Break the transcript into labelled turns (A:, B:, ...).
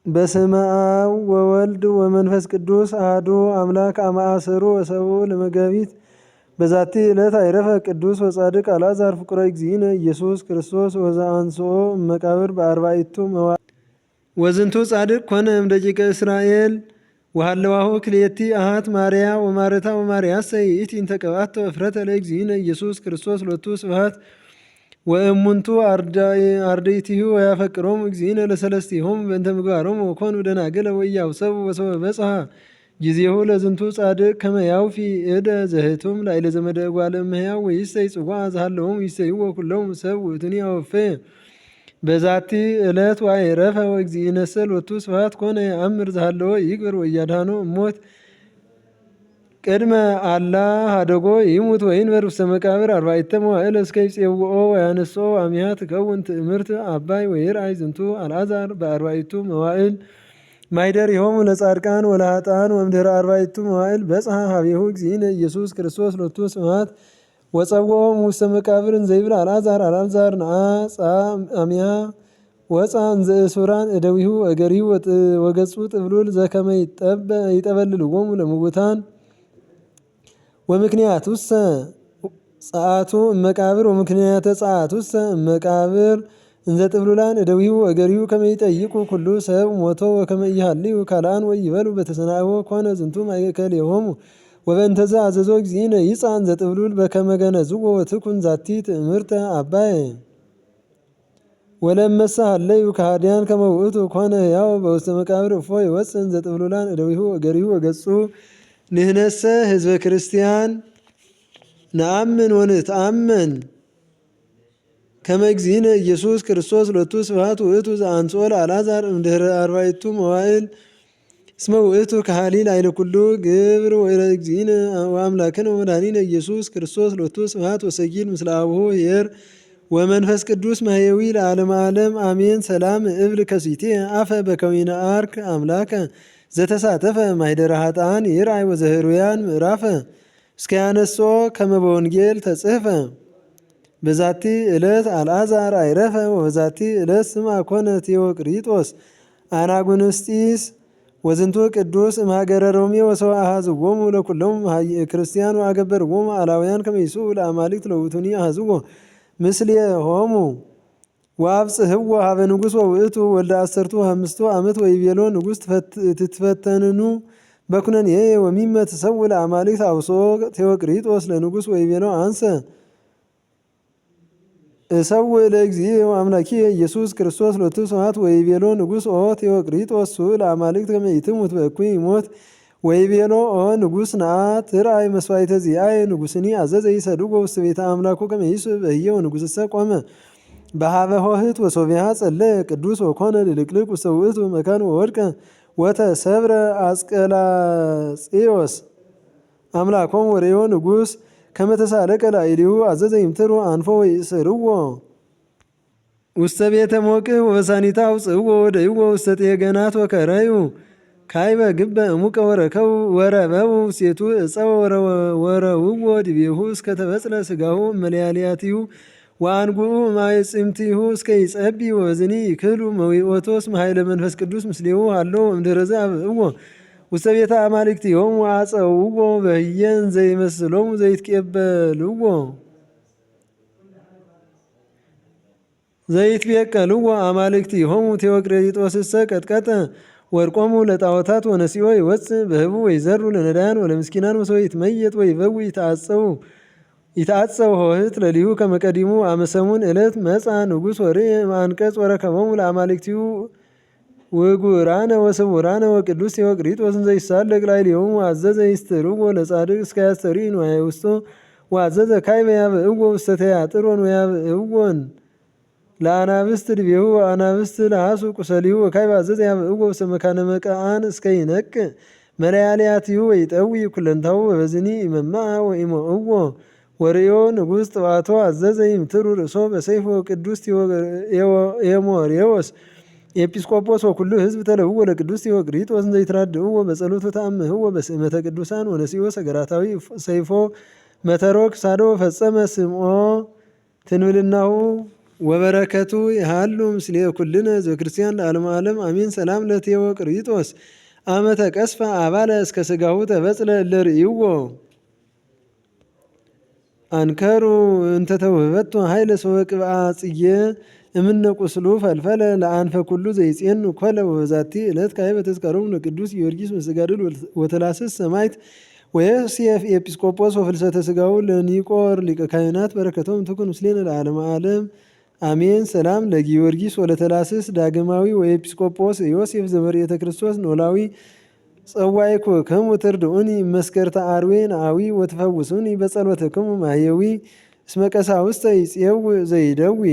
A: በስመ አብ ወወልድ ወመንፈስ ቅዱስ አሐዱ አምላክ አማአሰሩ ወሰቡ ለመጋቢት በዛቲ ዕለት አይረፈ ቅዱስ ወጻድቅ አልዓዛር ፍቁረ እግዚእነ ኢየሱስ ክርስቶስ ወዘአንሥኦ እመቃብር በአርባዕቱ መዋዕል። ወዝንቱ ጻድቅ ኮነ እምደቂቀ እስራኤል ወሃለዋሁ ክልኤቲ አሃት ማርያ ወማርታ ወማርያሰ ይእቲ እንተ ቀብአቶ እፍረተ ለእግዚእነ ኢየሱስ ክርስቶስ ሎቱ ስብሐት ወእሙንቱ አርድእቲሁ ወያፈቅሮሙ እግዚእነ ለሰለስቲሆሙ በእንተ ምግባሮሙ ወኮኑ ደናግለ ወኢያውሰቡ ወሶበ በጽሐ ጊዜሁ ለዝንቱ ጻድቅ ከመ ያውፊ እደ ዘህቱም ላዕለ ዘመደ እጓለ እመሕያው ወይሰይ ጽዋዕ ዘሃለዎሙ ይሰይዎ ኩሎሙ ሰብ ውእቱኒ አወፈየ። በዛቲ ዕለት ወአይረፈ ወእግዚእነሰ ሎቱ ስብሐት ኮነ የአምር ዘሃለወ ይግብር ወኢያድኀኖ እሞት ቅድመ አላ ሀደጎ ይሙት ወይንበር ውስተ መቃብር አርባዕተ መዋዕል እስከ ይጼውኦ ወያነስኦ አሚሃ ትከውን ትእምርት አባይ ወይርአይ ዝንቱ አልዓዛር በአርባዕቱ መዋዕል ማኅደሪሆሙ ለጻድቃን ወለኃጥአን ወእምድኅረ አርባዕቱ መዋዕል በጽሐ ኀቤሁ እግዚእነ ኢየሱስ ክርስቶስ ሎቱ ስብሐት ወጸውዖሙ ውስተ መቃብር እንዘይብል አልዓዛር አልዓዛር ነአ አሚሃ ወፃ እንዘ እሱራን እደዊሁ እገሪሁ ወገጹ ጥብሉል ዘከመ ይጠበልልዎሙ ለምውታን ወምክንያቱሰ ጸአቱ እመቃብር ወምክንያተ ጸአቱሰ እመቃብር እንዘ ጥብሉላን እደዊሁ እገሪሁ ከመ ይጠይቁ ኩሉ ሰብ ሞቶ ወከመ ይሃልዩ ካልአን ወይበሉ በተሰናእዎ ኮነ ዝንቱ ማእከሌሆሙ ወበእንተዘ አዘዞ እግዚእነ ይጻእ እንዘ ጥብሉል በከመ ገነዝዎ ወትኩን ዛቲ ትእምርተ አባየ ወለመሰ ሀለዩ ከሃዲያን ከመ ውእቱ ኮነ ሕያው በውስተ መቃብር እፎ ይወፅእ እንዘ ጥብሉላን እደዊሁ እገሪሁ ወገጹ። ንሕነሰ ህዝበ ክርስቲያን ነአምን ወንትአመን ከመ እግዚእነ ኢየሱስ ክርስቶስ ሎቱ ስብሐት ውእቱ ዘአንሥኦ ለአልዓዛር እምድኅረ አርባዕቱ መዋዕል እስመ ውእቱ ከሃሊ ላዕለ ኩሉ ግብር ወለእግዚእነ ወአምላክነ ወመድኃኒነ ኢየሱስ ክርስቶስ ሎቱ ስብሐት ወሰጊድ ምስለ አቡሁ ኄር ወመንፈስ ቅዱስ ማሕየዊ ለዓለመ ዓለም አሜን። ሰላም እብል ከሲቴ አፈ በከዊነ አርክ አምላከ ዘተሳተፈ ማኅደረ ኃጥአን ይርአይ ወዘህሩያን ምዕራፈ እስከ ያነስኦ ከመ በወንጌል ተጽሕፈ። በዛቲ ዕለት አልዓዛር አይረፈ ወበዛቲ ዕለት ስምዐ ኮነ ቴዎቅሪጦስ አናጉንስጢስ ወዝንቱ ቅዱስ እምሀገረ ሮሜ ወሰብአ አኀዝዎሙ ለኵሎሙ ክርስቲያን ወአገበርዎሙ አላውያን ከመ ይስኡ ለአማልክት ለውእቱኒ አኀዝዎ ምስሌሆሙ ወአብጽሕዎ ሀበ ንጉሥ ወውእቱ ወልደ አሰርቱ አምስቱ ዓመት ወይቤሎ ንጉሥ ትትፈተንኑ በኵነኔየ ወሚመ ትሰውእ ለአማልክት አውስኦ ቴዎቅሪጦስ ለንጉሥ ወይቤሎ አንሰ እሰውእ ለእግዚእ አምላኪየ ኢየሱስ ክርስቶስ ሎቱ ስብሐት ወይቤሎ ንጉሥ ኦ ቴዎቅሪጦስ ሱእ ለአማልክት ከመ ኢትሙት በእኩይ ሞት ወይቤሎ ኦ ንጉሥ ነአ ትርአይ መስዋዕተ ዚአየ ንጉሥኒ አዘዘ ይሰድዎ ውስተ ቤተ አምላኩ ከመ ይስብ በህየ ወንጉሥሰ ቆመ በሀበ ሆህት ወሶቢያ ጸለየ ቅዱስ ወኮነ ልልቅልቅ ውስተ ውእቱ መካን ወወድቀ ወተሰብረ አስቀላጽዮስ አምላኮም ወሬዮ ንጉሥ ከመ ተሳለቀ ላዕሌሁ አዘዘ ይምትሩ አንፎ ወይእስርዎ ውስተ ቤተ ሞቅህ ወበሳኒታ አውፅእዎ ወደይዎ ውስተ ጤገናት ወከረዩ ካይበ ግበ እሙቀ ወረበው ሴቱ እፀወ ወረውዎ ዲቤሁ እስከ ተበጽለ ስጋሁ መለያልያቲሁ ወአንጉኡ ማይጽምቲሁ እስከ ይጸቢ ወዝኒ ይክሉ መዊኦቶስ መኃይለ መንፈስ ቅዱስ ምስሌሁ ሃሎ እምድኅረዘ አብእዎ ውስተ ቤተ አማልክቲሆሙ አፀውዎ በህየን ዘይመስሎሙ ዘይትቤቀልዎ አማልክቲሆሙ ቴዎቅሪጦስሰ ቀጥቀጠ ወርቆሙ ለጣዖታት ወነሲኦ ይወፅእ በህቡ ወይዘሩ ለነዳያን ወለምስኪናን ወሰው ይትመየጥ ወይበው ይትዓፀው ሆህት ለሊሁ ከመ ቀዲሙ አመሰሙን ዕለት መጻ ንጉሥ ወርእየ አንቀጽ ወረከቦሙ ለአማልክቲሁ ውጉራነ ወስውራነ ወቅዱስ ቴዎቅሪጦስ እንዘ ይሳለቅ ላዕሌሆሙ አዘዘ ይስትርዎ ለጻድቅ እስከ ያስተርኢ ንዋየ ውስቶ ወአዘዘ ካይበ ያብእዎ ውስተ ተያጥሮን ወያብእዎን ለአናብስት ድቤሁ ወአናብስት ለሐሱ ቁሰሊሁ ወካይበ አዘዘ ያብእዎ ውስተ መካነ መቃአን እስከ ይነቅዕ መለያልያቲሁ ወይጠዊ ኩለንታሁ በበዝኒ ይመምአ ወኢሞእዎ ወርእዮ ንጉሥ ጥዋቶ አዘዘ ይምትሩ ርእሶ በሰይፍ ቅዱስ ኤሞሬዎስ ኤጲስቆጶስ ወኩሉ ህዝብ ተለውዎ ለቅዱስ ቴዎቅሪጦስ እንዘ ይትራድእዎ በጸሎቱ ተአምህዎ በስእመተ ቅዱሳን ወነሲኦ ሰገራታዊ ሰይፎ መተሮ ክሳዶ ፈጸመ ስምዖ ትንብልናሁ ወበረከቱ ይሃሉ ምስሌ ኩልነ ዘክርስቲያን ለዓለመ ዓለም አሜን። ሰላም ለቴዎቅሪጦስ አመ ተቀስፈ አባለ እስከ ሥጋሁ ተበጽለ ለርእይዎ አንከሩ እንተ ተውህበቱ ኃይለ ሰወ ቅብአ ጽጌ እምነ ቁስሉ ፈልፈለ ለአንፈ ኩሉ ዘይጼን ኮለ ወበዛቲ ዕለት ካዕበ ተዝካሮሙ ለቅዱስ ጊዮርጊስ መስተጋድል ወተላስስ ሰማዕት ወዮሴፍ ኤጲስቆጶስ ወፍልሰተ ሥጋሁ ለኒቆር ሊቀ ካህናት በረከቶሙ ትኩን ምስሌነ ለዓለመ ዓለም አሜን። ሰላም ለጊዮርጊስ ወለተላስስ ዳግማዊ ወኤጲስቆጶስ ዮሴፍ ዘመርኤተ ክርስቶስ ኖላዊ ጸዋዕኩክሙ ትርድኡኒ መስከርተ አርዌ ነአዊ ወትፈውሱኒ በጸሎትክሙ ማሕየዊ እስመ ቀሳውስተ ይፄውእ ዘይደዊ